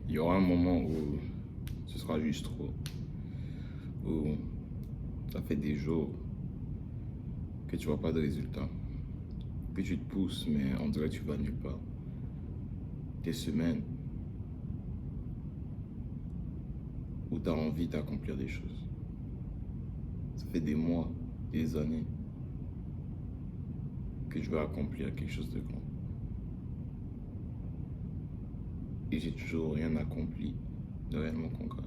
Il y aura un moment où ce sera juste trop. Où ça fait des jours que tu vois pas de résultats. Que tu te pousses, mais on dirait que tu vas nulle part. Des semaines où tu as envie d'accomplir des choses. Ça fait des mois, des années que je veux accomplir quelque chose de grand. Et j'ai toujours rien accompli de réellement concret.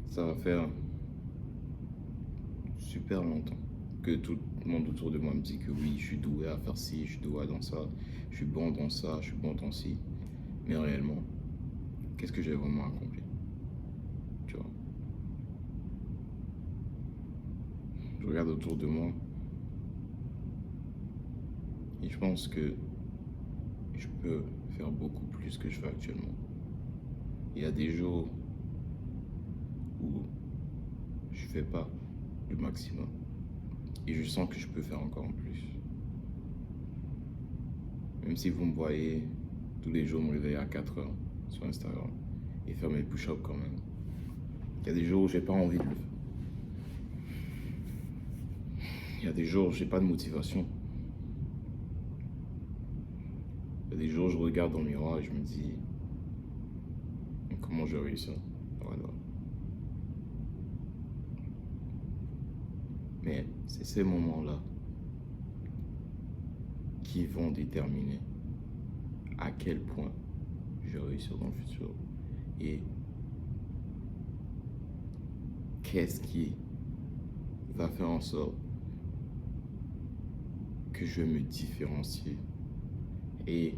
Ça va faire super longtemps que tout le monde autour de moi me dit que oui, je suis doué à faire ci, je suis doué dans ça, je suis bon dans ça, je suis bon dans ci. Mais réellement, qu'est-ce que j'ai vraiment accompli? Tu vois? Je regarde autour de moi et je pense que je peux faire beaucoup plus que je fais actuellement. Il y a des jours où je fais pas le maximum et je sens que je peux faire encore plus. Même si vous me voyez tous les jours me réveiller à 4 heures sur Instagram et faire mes push-ups quand même. Il y a des jours où j'ai pas envie de le faire. Il y a des jours où j'ai pas de motivation. Il y a des jours où je regarde dans le miroir et je me dis comment j'ai réussi ça. Voilà. Mais c'est ces moments-là qui vont déterminer à quel point je vais réussir dans le futur et qu'est-ce qui va faire en sorte que je vais me différencier et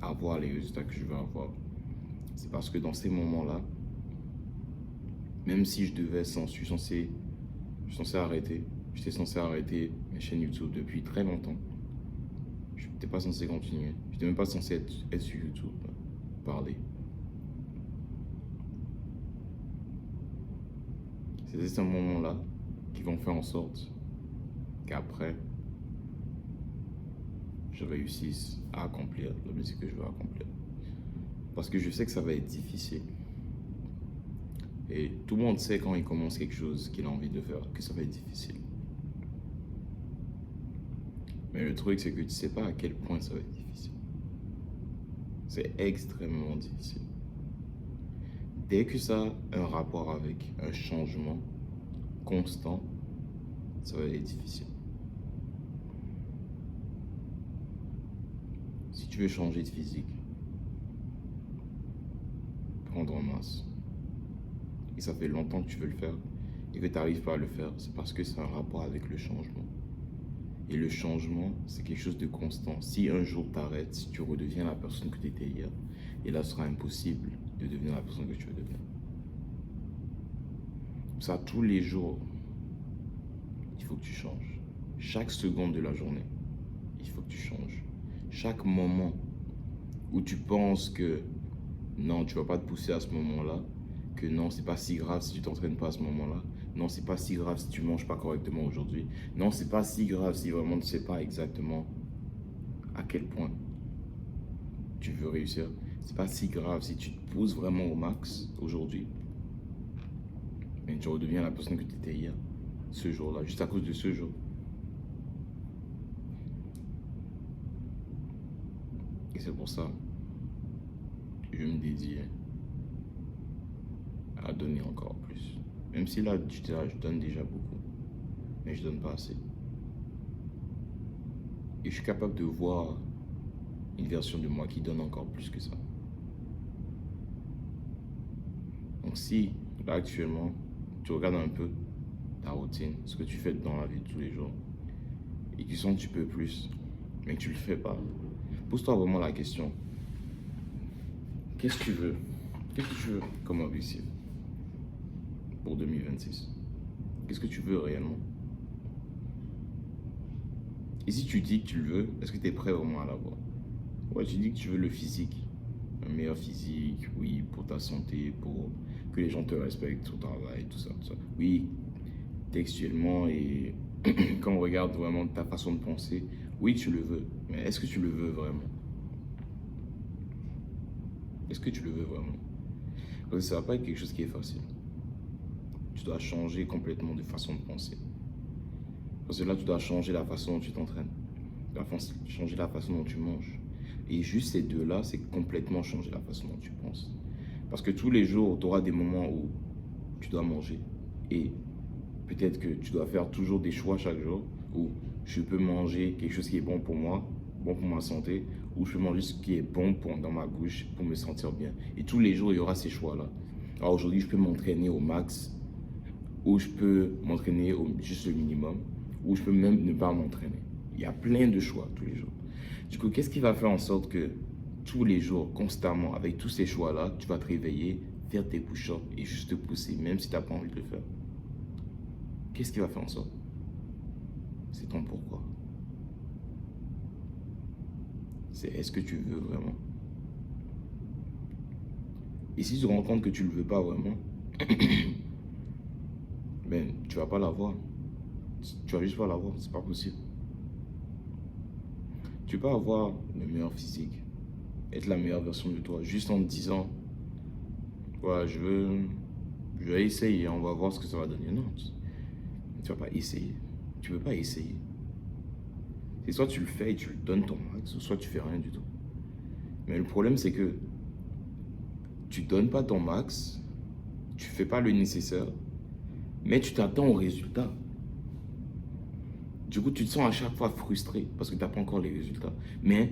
avoir les résultats que je veux avoir. C'est parce que dans ces moments-là, même si je suis censé arrêter, j'étais censé arrêter mes chaînes YouTube depuis très longtemps. Je n'étais pas censé continuer. Je n'étais même pas censé être sur YouTube, parler. C'est ces moments-là qui vont faire en sorte qu'après, je réussisse à accomplir l'objectif que je veux accomplir. Parce que je sais que ça va être difficile. Et tout le monde sait quand il commence quelque chose qu'il a envie de faire, que ça va être difficile. Mais le truc, c'est que tu ne sais pas à quel point ça va être difficile. C'est extrêmement difficile. Dès que ça a un rapport avec un changement constant, ça va être difficile. Si tu veux changer de physique, prendre en masse, et ça fait longtemps que tu veux le faire, et que tu n'arrives pas à le faire, c'est parce que c'est un rapport avec le changement. Et le changement, c'est quelque chose de constant. Si un jour tu arrêtes, tu redeviens la personne que tu étais hier. Et là, ce sera impossible de devenir la personne que tu veux devenir. Ça, tous les jours, il faut que tu changes. Chaque seconde de la journée, il faut que tu changes. Chaque moment où tu penses que non, tu ne vas pas te pousser à ce moment-là, que non, c'est pas si grave si tu t'entraînes pas à ce moment-là. Non, c'est pas si grave si tu manges pas correctement aujourd'hui. Non, c'est pas si grave si vraiment tu ne sais pas exactement à quel point tu veux réussir. C'est pas si grave si tu te pousses vraiment au max aujourd'hui. Mais tu redeviens la personne que tu étais hier, ce jour-là, juste à cause de ce jour. Et c'est pour ça que je me dédie à donner encore plus. Même si là, je donne déjà beaucoup, mais je donne pas assez. Et je suis capable de voir une version de moi qui donne encore plus que ça. Donc si, là actuellement, tu regardes un peu ta routine, ce que tu fais dans la vie de tous les jours, et tu sens que tu peux plus, mais que tu le fais pas, pose-toi vraiment la question. Qu'est-ce que tu veux? Qu'est-ce que tu veux comme objectif pour 2026? Qu'est-ce que tu veux réellement? Et si tu dis que tu le veux, est-ce que tu es prêt vraiment à l'avoir? Ouais, tu dis que tu veux le physique, un meilleur physique, oui, pour ta santé, pour que les gens te respectent au travail, tout ça, tout ça. Oui, textuellement et quand on regarde vraiment ta façon de penser, Oui, tu le veux, mais est-ce que tu le veux vraiment? Est-ce que tu le veux vraiment? Parce que ça va pas être quelque chose qui est facile. Tu dois changer complètement de façon de penser. Parce que là, tu dois changer la façon dont tu t'entraînes. Tu dois changer la façon dont tu manges. Et juste ces deux-là, c'est complètement changer la façon dont tu penses. Parce que tous les jours, tu auras des moments où tu dois manger. Et peut-être que tu dois faire toujours des choix chaque jour où je peux manger quelque chose qui est bon pour moi, bon pour ma santé, ou je peux manger ce qui est bon dans ma bouche pour me sentir bien. Et tous les jours, il y aura ces choix-là. Alors aujourd'hui, je peux m'entraîner au max, ou je peux m'entraîner au juste le minimum, ou je peux même ne pas m'entraîner. Il y a plein de choix tous les jours. Du coup, qu'est-ce qui va faire en sorte que tous les jours, constamment, avec tous ces choix-là, tu vas te réveiller, faire tes push-ups et juste te pousser, même si tu n'as pas envie de le faire? Qu'est-ce qui va faire en sorte? C'est ton pourquoi. C'est est-ce que tu veux vraiment? Et si tu te rends compte que tu ne le veux pas vraiment, ben, tu vas pas l'avoir. Tu vas juste pas l'avoir, c'est pas possible. Tu peux avoir le meilleur physique, être la meilleure version de toi, juste en te disant, voilà, je vais essayer, on va voir ce que ça va donner. Non, tu vas pas essayer. Tu veux pas essayer. C'est soit tu le fais et tu le donnes ton max, soit tu fais rien du tout. Mais le problème, c'est que tu donnes pas ton max, tu fais pas le nécessaire, mais tu t'attends au résultat. Du coup, tu te sens à chaque fois frustré parce que tu n'as pas encore les résultats. Mais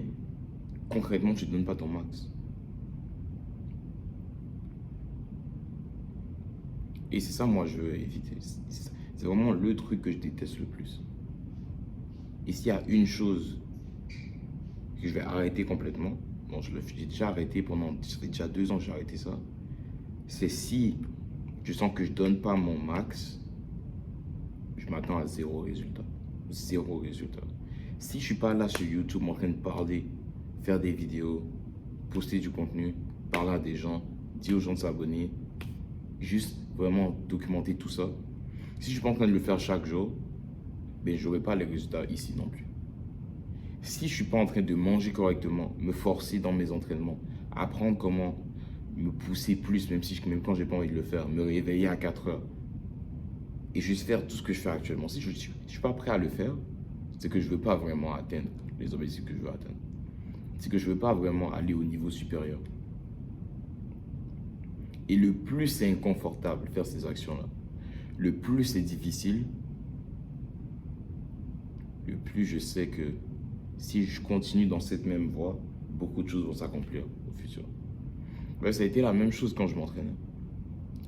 concrètement, tu ne donnes pas ton max. Et c'est ça, moi, je veux éviter. C'est vraiment le truc que je déteste le plus. Et s'il y a une chose que je vais arrêter complètement, bon, j'ai déjà arrêté ça fait déjà 2 ans que j'ai arrêté ça, c'est si je sens que je ne donne pas mon max, je m'attends à zéro résultat. Zéro résultat. Si je ne suis pas là sur YouTube en train de parler, faire des vidéos, poster du contenu, parler à des gens, dire aux gens de s'abonner, juste vraiment documenter tout ça. Si je ne suis pas en train de le faire chaque jour, ben, je n'aurai pas les résultats ici non plus. Si je ne suis pas en train de manger correctement, me forcer dans mes entraînements, apprendre comment me pousser plus, même quand je n'ai pas envie de le faire, me réveiller à 4 heures et juste faire tout ce que je fais actuellement. Si je ne suis pas prêt à le faire, c'est que je ne veux pas vraiment atteindre les objectifs que je veux atteindre. C'est que je ne veux pas vraiment aller au niveau supérieur. Et le plus c'est inconfortable faire ces actions-là, le plus c'est difficile, le plus je sais que si je continue dans cette même voie, beaucoup de choses vont s'accomplir au futur. Ouais, ça a été la même chose quand je m'entraînais.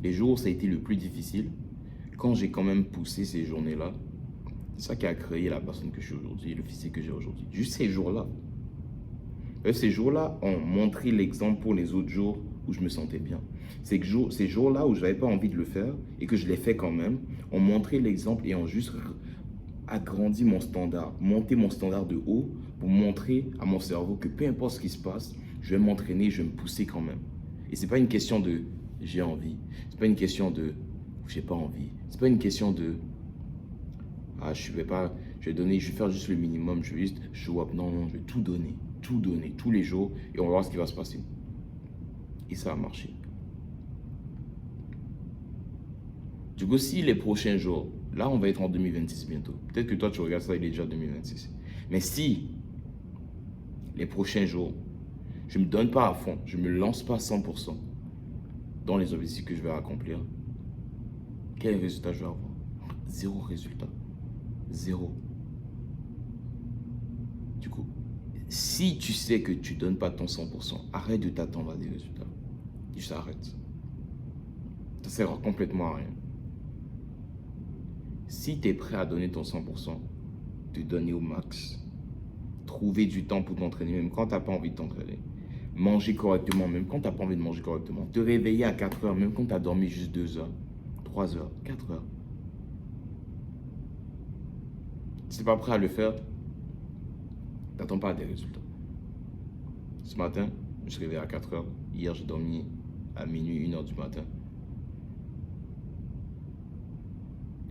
Les jours où ça a été le plus difficile, quand j'ai quand même poussé ces journées-là, c'est ça qui a créé la personne que je suis aujourd'hui, le physique que j'ai aujourd'hui. Juste ces jours-là. Ces jours-là ont montré l'exemple pour les autres jours où je me sentais bien. Ces jours-là où je n'avais pas envie de le faire et que je l'ai fait quand même, ont montré l'exemple et ont juste agrandi mon standard, monté mon standard de haut pour montrer à mon cerveau que peu importe ce qui se passe, je vais m'entraîner, je vais me pousser quand même. Et ce n'est pas une question de j'ai envie, ce n'est pas une question de j'ai pas envie, ce n'est pas une question de ah, je vais faire juste le minimum, je vais juste show up. Non, non, je vais tout donner, tous les jours, et on va voir ce qui va se passer. Et ça a marché. Du coup, si les prochains jours, là, on va être en 2026 bientôt. Peut-être que toi, tu regardes ça, il est déjà 2026. Mais si les prochains jours, je ne me donne pas à fond, je ne me lance pas à 100% dans les objectifs que je vais accomplir, quel résultat je vais avoir? Zéro résultat. Zéro. Du coup, si tu sais que tu ne donnes pas ton 100%, arrête de t'attendre à des résultats. Juste arrête. Ça ne sert complètement à rien. Si tu es prêt à donner ton 100%, te donner au max, trouver du temps pour t'entraîner, même quand tu n'as pas envie de t'entraîner, manger correctement, même quand tu n'as pas envie de manger correctement, te réveiller à 4 heures, même quand tu as dormi juste 2 heures, 3 heures, 4 heures. Si tu n'es pas prêt à le faire, t'attends pas à des résultats. Ce matin, je me suis réveillé à 4 heures. Hier, j'ai dormi à minuit, 1 heure du matin.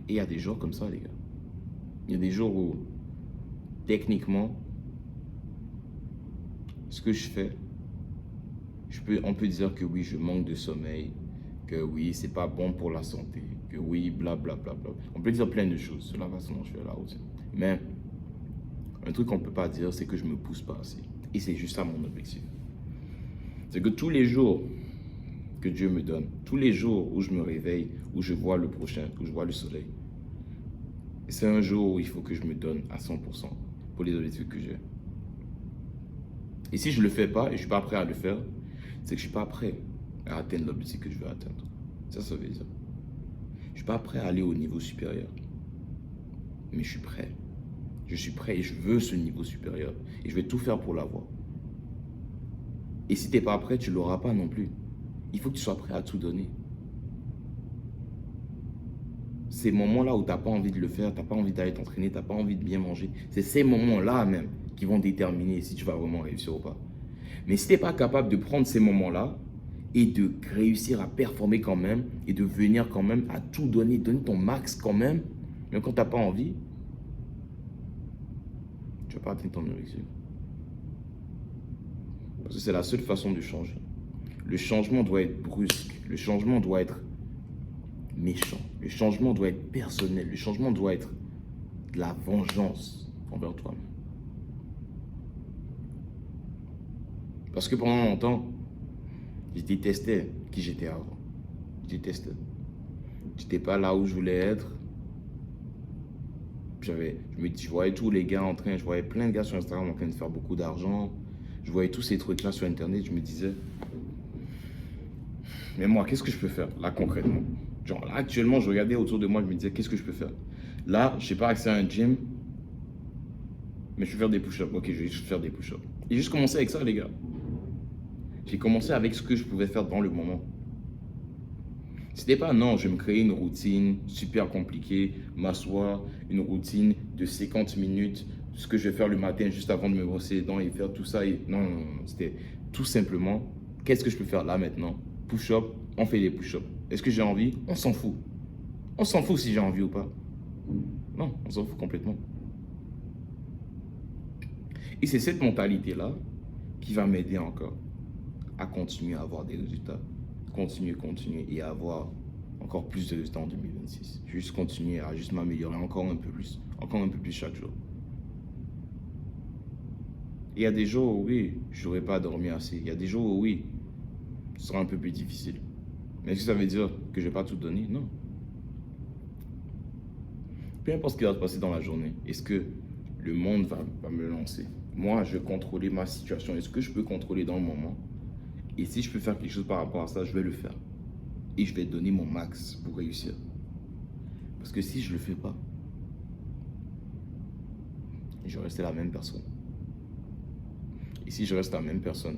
Et il y a des jours comme ça, les gars. Il y a des jours où techniquement, ce que je fais, on peut dire que oui, je manque de sommeil, que oui, c'est pas bon pour la santé, que oui, blablabla. On peut dire plein de choses sur la façon dont je fais la routine. Mais un truc qu'on peut pas dire, c'est que je me pousse pas assez. Et c'est juste ça mon objectif. C'est que tous les jours que Dieu me donne, tous les jours où je me réveille, où je vois le prochain, où je vois le soleil, c'est un jour où il faut que je me donne à 100% pour les objectifs que j'ai. Et si je ne le fais pas et je ne suis pas prêt à le faire, c'est que je ne suis pas prêt à atteindre l'objectif que je veux atteindre. Ça veut dire. Je ne suis pas prêt à aller au niveau supérieur. Mais je suis prêt. Je suis prêt et je veux ce niveau supérieur. Et je vais tout faire pour l'avoir. Et si tu n'es pas prêt, tu ne l'auras pas non plus. Il faut que tu sois prêt à tout donner. Ces moments-là où tu n'as pas envie de le faire, tu n'as pas envie d'aller t'entraîner, tu n'as pas envie de bien manger, c'est ces moments-là même qui vont déterminer si tu vas vraiment réussir ou pas. Mais si tu n'es pas capable de prendre ces moments-là et de réussir à performer quand même et de venir quand même à tout donner, donner ton max quand même quand tu n'as pas envie, tu ne vas pas atteindre ton objectif. Parce que c'est la seule façon de changer. Le changement doit être brusque, le changement doit être méchant, le changement doit être personnel, le changement doit être de la vengeance envers toi-même. Parce que pendant longtemps, je détestais qui j'étais avant. Je détestais. Je n'étais pas là où je voulais être. Je voyais tous les gars je voyais plein de gars sur Instagram en train de faire beaucoup d'argent. Je voyais tous ces trucs-là sur Internet. Je me disais, mais moi, qu'est-ce que je peux faire là concrètement? Genre là, actuellement, je regardais autour de moi, je me disais, qu'est-ce que je peux faire? Là, je n'ai pas accès à un gym, mais je vais faire des push-ups. Ok, je vais juste faire des push-ups. Et juste commencer avec ça, les gars. J'ai commencé avec ce que je pouvais faire dans le moment. C'était pas non, je vais me créer une routine super compliquée, m'asseoir, une routine de 50 minutes, ce que je vais faire le matin juste avant de me brosser les dents et faire tout ça. Non, c'était tout simplement, qu'est-ce que je peux faire là maintenant? Push-up, on fait des push-ups. Est-ce que j'ai envie? On s'en fout. On s'en fout si j'ai envie ou pas. Non, on s'en fout complètement. Et c'est cette mentalité-là qui va m'aider encore à continuer à avoir des résultats. Continuer et avoir encore plus de résultats en 2026. Juste continuer à juste m'améliorer encore un peu plus chaque jour. Il y a des jours où oui, je n'aurai pas dormi assez. Il y a des jours où oui, ce sera un peu plus difficile. Mais est-ce que ça veut dire que je ne vais pas tout donner? Non. Peu importe ce qui va se passer dans la journée, est-ce que le monde va me lancer? Moi, je vais contrôler ma situation. Est-ce que je peux contrôler dans le moment? Et si je peux faire quelque chose par rapport à ça, je vais le faire. Et je vais donner mon max pour réussir. Parce que si je ne le fais pas, je vais rester la même personne. Et si je reste la même personne,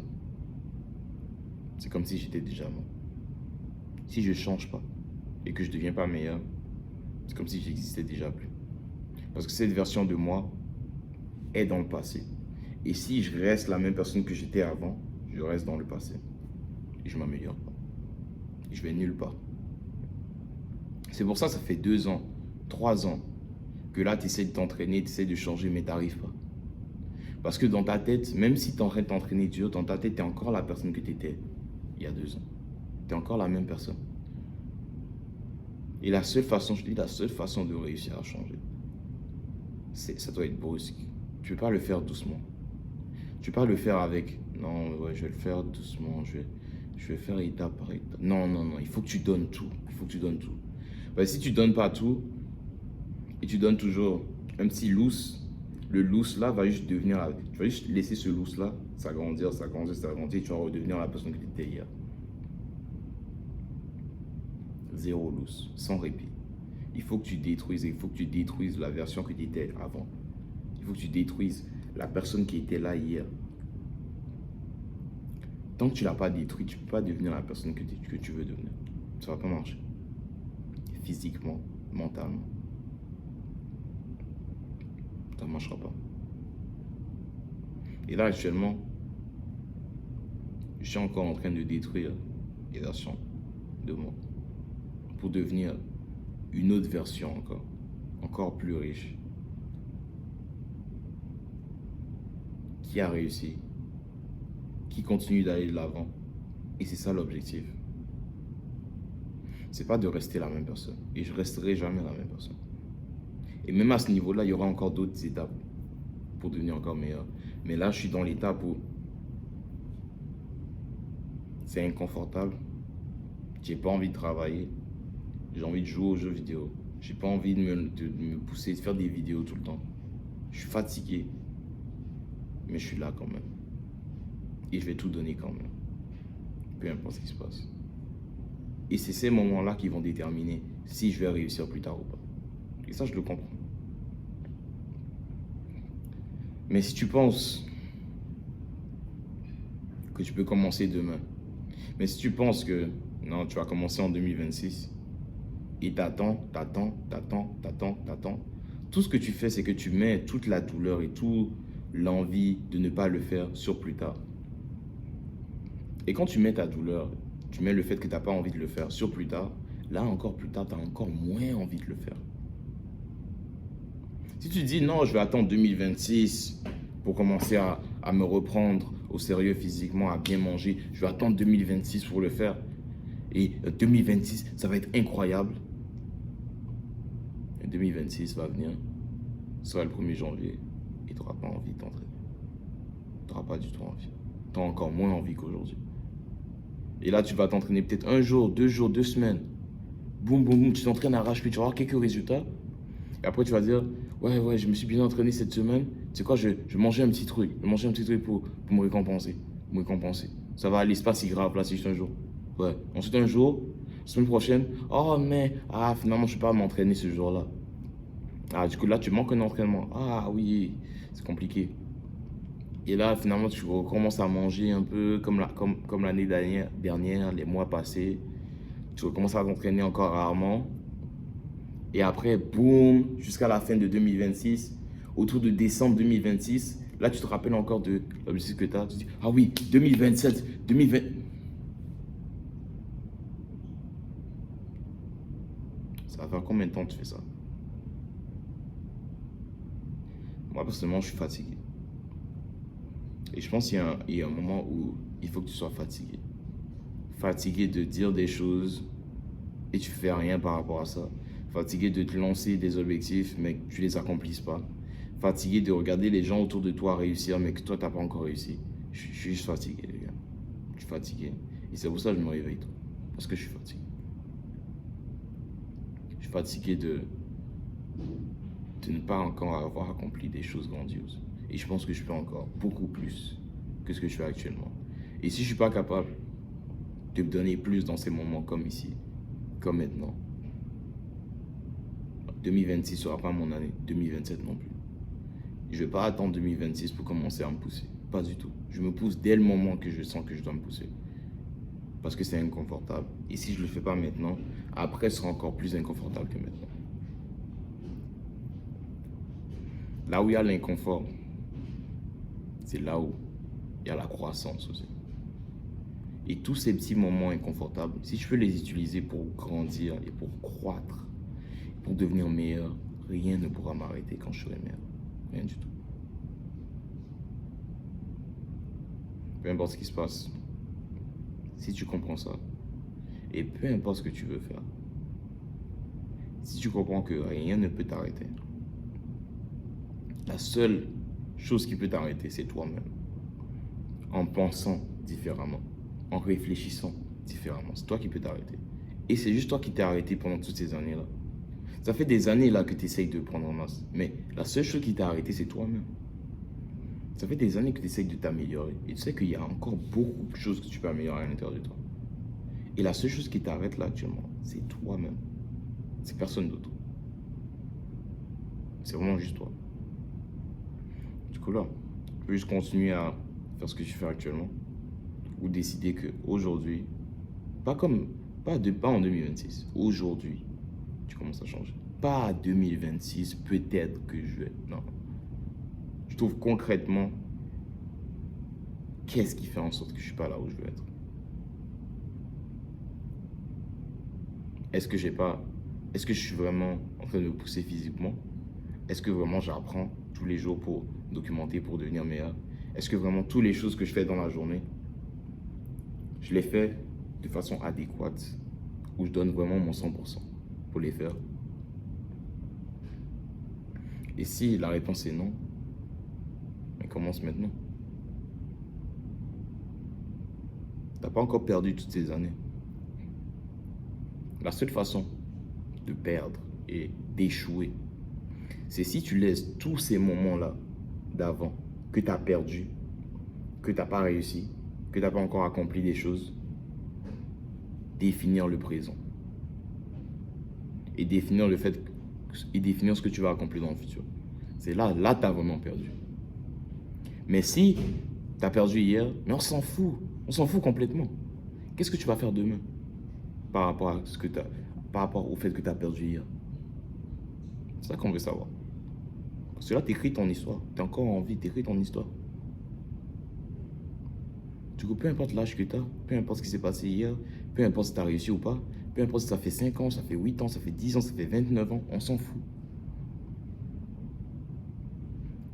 c'est comme si j'étais déjà mort. Si je ne change pas et que je ne deviens pas meilleur, c'est comme si j'existais déjà plus. Parce que cette version de moi est dans le passé. Et si je reste la même personne que j'étais avant, je reste dans le passé. Et je ne m'améliore pas. Et je vais nulle part. C'est pour ça que ça fait 2 ans, 3 ans, que là, tu essaies de t'entraîner, tu essaies de changer, mais tu n'arrives pas. Parce que dans ta tête, même si tu es en train de t'entraîner dur, dans ta tête, tu es encore la personne que tu étais il y a 2 ans. Tu es encore la même personne. Et la seule façon, je dis, la seule façon de réussir à changer, ça doit être brusque. Tu ne peux pas le faire doucement. Tu ne peux pas le faire avec, non, ouais, je vais le faire doucement, je vais faire étape par étape. Non, il faut que tu donnes tout. Il faut que tu donnes tout. Parce que si tu ne donnes pas tout, et tu donnes toujours un petit loose, le loose là va juste devenir, tu vas juste laisser ce loose là s'agrandir, et tu vas redevenir la personne que tu étais hier. Zéro loose, sans répit. Il faut que tu détruises la version que tu étais avant. Il faut que tu détruises la personne qui était là hier. Tant que tu ne l'as pas détruit, tu ne peux pas devenir la personne que tu veux devenir. Ça ne va pas marcher. Physiquement, mentalement. Ça ne marchera pas. Et là, actuellement, je suis encore en train de détruire les versions de moi pour devenir une autre version encore plus riche, qui a réussi, qui continue d'aller de l'avant. Et c'est ça l'objectif. C'est pas de rester la même personne. Et je resterai jamais la même personne. Et même à ce niveau-là, il y aura encore d'autres étapes pour devenir encore meilleur. Mais là, je suis dans l'étape où c'est inconfortable. J'ai pas envie de travailler. J'ai envie de jouer aux jeux vidéo. J'ai pas envie de me pousser, de faire des vidéos tout le temps. Je suis fatigué. Mais je suis là quand même. Et je vais tout donner quand même. Peu importe ce qui se passe. Et c'est ces moments-là qui vont déterminer si je vais réussir plus tard ou pas. Et ça, je le comprends. Mais si tu penses que tu peux commencer demain, mais si tu penses que non, tu vas commencer en 2026 et t'attends, tout ce que tu fais, c'est que tu mets toute la douleur et toute l'envie de ne pas le faire sur plus tard. Et quand tu mets ta douleur, tu mets le fait que tu n'as pas envie de le faire sur plus tard, là encore plus tard, tu as encore moins envie de le faire. Si tu dis non, je vais attendre 2026 pour commencer à me reprendre au sérieux physiquement, à bien manger, je vais attendre 2026 pour le faire. Et 2026, ça va être incroyable. Et 2026 va venir, ce sera le 1er janvier, et tu n'auras pas envie de t'entraîner. Tu n'auras pas du tout envie. Tu as encore moins envie qu'aujourd'hui. Et là, tu vas t'entraîner peut-être un jour, 2 jours, 2 semaines. Boum, boum, boum, tu t'entraînes à arrache-pied, tu vas avoir quelques résultats. Et après, tu vas dire, ouais, je me suis bien entraîné cette semaine. Tu sais quoi, je mangeais un petit truc. Je mangeais un petit truc pour me récompenser. Ça va aller, c'est pas si grave, là, c'est juste un jour. Ouais. Ensuite, un jour, semaine prochaine, oh, mais, finalement, je ne peux pas m'entraîner ce jour-là. Du coup, là, tu manques un entraînement. Ah, oui, c'est compliqué. Et là, finalement, tu recommences à manger un peu comme l'année dernière, les mois passés. Tu recommences à t'entraîner encore rarement. Et après, boum, jusqu'à la fin de 2026, autour de décembre 2026, là, tu te rappelles encore de l'objectif que tu as. Tu dis, ah oui, 2027, 2020. Ça va faire combien de temps que tu fais ça? Moi, personnellement, je suis fatigué. Et je pense qu'il y a un moment où il faut que tu sois fatigué. Fatigué de dire des choses et tu fais rien par rapport à ça. Fatigué de te lancer des objectifs mais que tu les accomplisses pas. Fatigué de regarder les gens autour de toi réussir mais que toi, tu n'as pas encore réussi. Je suis juste fatigué, les gars. Je suis fatigué. Et c'est pour ça que je me réveille tôt. Parce que je suis fatigué. Je suis fatigué de ne pas encore avoir accompli des choses grandioses. Et je pense que je peux encore beaucoup plus que ce que je fais actuellement. Et si je ne suis pas capable de me donner plus dans ces moments comme ici, comme maintenant, 2026 ne sera pas mon année, 2027 non plus. Je ne vais pas attendre 2026 pour commencer à me pousser. Pas du tout. Je me pousse dès le moment que je sens que je dois me pousser. Parce que c'est inconfortable. Et si je ne le fais pas maintenant, après, ce sera encore plus inconfortable que maintenant. Là où il y a l'inconfort, c'est là où il y a la croissance aussi. Et tous ces petits moments inconfortables, si je peux les utiliser pour grandir et pour croître, pour devenir meilleur, rien ne pourra m'arrêter quand je serai meilleur. Rien du tout. Peu importe ce qui se passe, si tu comprends ça, et peu importe ce que tu veux faire, si tu comprends que rien ne peut t'arrêter, la seule chose qui peut t'arrêter, c'est toi-même. En pensant différemment, en réfléchissant différemment. C'est toi qui peux t'arrêter. Et c'est juste toi qui t'es arrêté pendant toutes ces années-là. Ça fait des années là que tu essayes de prendre en masse. Mais la seule chose qui t'a arrêté, c'est toi-même. Ça fait des années que tu essayes de t'améliorer. Et tu sais qu'il y a encore beaucoup de choses que tu peux améliorer à l'intérieur de toi. Et la seule chose qui t'arrête là actuellement, c'est toi-même. C'est personne d'autre. C'est vraiment juste toi. Du coup là, tu peux juste continuer à faire ce que tu fais actuellement. Ou décider qu'aujourd'hui, pas en 2026, aujourd'hui, tu commences à changer. Pas 2026, peut-être que je vais. Non. Je trouve concrètement qu'est-ce qui fait en sorte que je ne suis pas là où je veux être. Est-ce que je suis vraiment en train de me pousser physiquement? Est-ce que vraiment j'apprends tous les jours pour documenter, pour devenir meilleur? Est-ce que vraiment toutes les choses que je fais dans la journée, je les fais de façon adéquate, où je donne vraiment mon 100% pour les faire? Et si la réponse est non, mais commence maintenant. Tu n'as pas encore perdu toutes ces années. La seule façon de perdre et d'échouer, c'est si tu laisses tous ces moments-là d'avant que tu as perdu, que tu n'as pas réussi, que tu n'as pas encore accompli des choses, définir le présent. Et définir définir ce que tu vas accomplir dans le futur. C'est là tu as vraiment perdu. Mais si tu as perdu hier, mais on s'en fout complètement. Qu'est-ce que tu vas faire demain par rapport à par rapport au fait que tu as perdu hier? C'est ça qu'on veut savoir. Parce que là, tu écris ton histoire. Tu es encore en vie, tu écris ton histoire. Du coup, peu importe l'âge que tu as, peu importe ce qui s'est passé hier, peu importe si tu as réussi ou pas, peu importe si ça fait 5 ans, ça fait 8 ans, ça fait 10 ans, ça fait 29 ans, on s'en fout.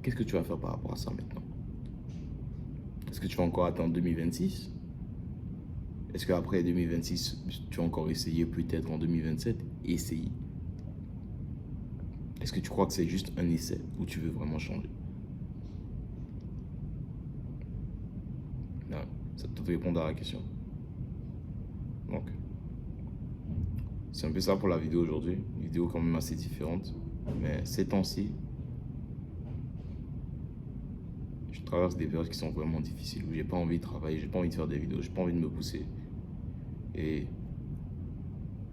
Qu'est-ce que tu vas faire par rapport à ça maintenant? Est-ce que tu vas encore attendre 2026? Est-ce qu'après 2026, tu vas encore essayer peut-être en 2027? Essayer. Est-ce que tu crois que c'est juste un essai ou tu veux vraiment changer? Non, ça te répondre à la question. Donc, c'est un peu ça pour la vidéo aujourd'hui. Une vidéo quand même assez différente. Mais ces temps-ci, je traverse des périodes qui sont vraiment difficiles, où j'ai pas envie de travailler, j'ai pas envie de faire des vidéos, j'ai pas envie de me pousser. Et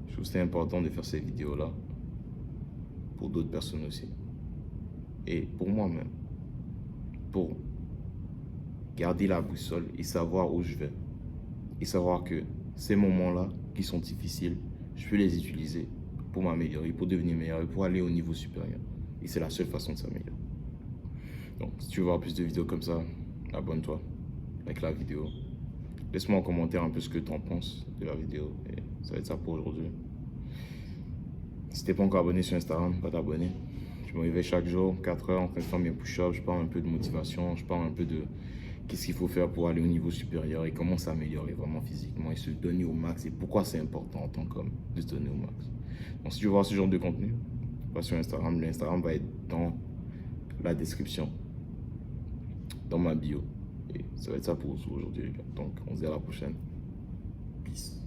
je trouve que c'est important de faire ces vidéos-là pour d'autres personnes aussi. Et pour moi-même. Pour garder la boussole et savoir où je vais. Et savoir que ces moments-là qui sont difficiles, je peux les utiliser pour m'améliorer, pour devenir meilleur et pour aller au niveau supérieur. Et c'est la seule façon de s'améliorer. Donc, si tu veux voir plus de vidéos comme ça, abonne-toi avec la vidéo. Laisse-moi en commentaire un peu ce que tu en penses de la vidéo. Et ça va être ça pour aujourd'hui. Si t'es pas encore abonné sur Instagram, va t'abonner. Je me réveille chaque jour, 4 heures, en train de faire mes push-ups. Je parle un peu de motivation, je parle un peu de qu'est-ce qu'il faut faire pour aller au niveau supérieur et comment s'améliorer vraiment physiquement et se donner au max et pourquoi c'est important en tant qu'homme de se donner au max. Donc si tu veux voir ce genre de contenu, va sur Instagram. L'Instagram va être dans la description, dans ma bio. Et ça va être ça pour aujourd'hui les gars. Donc on se dit à la prochaine. Peace.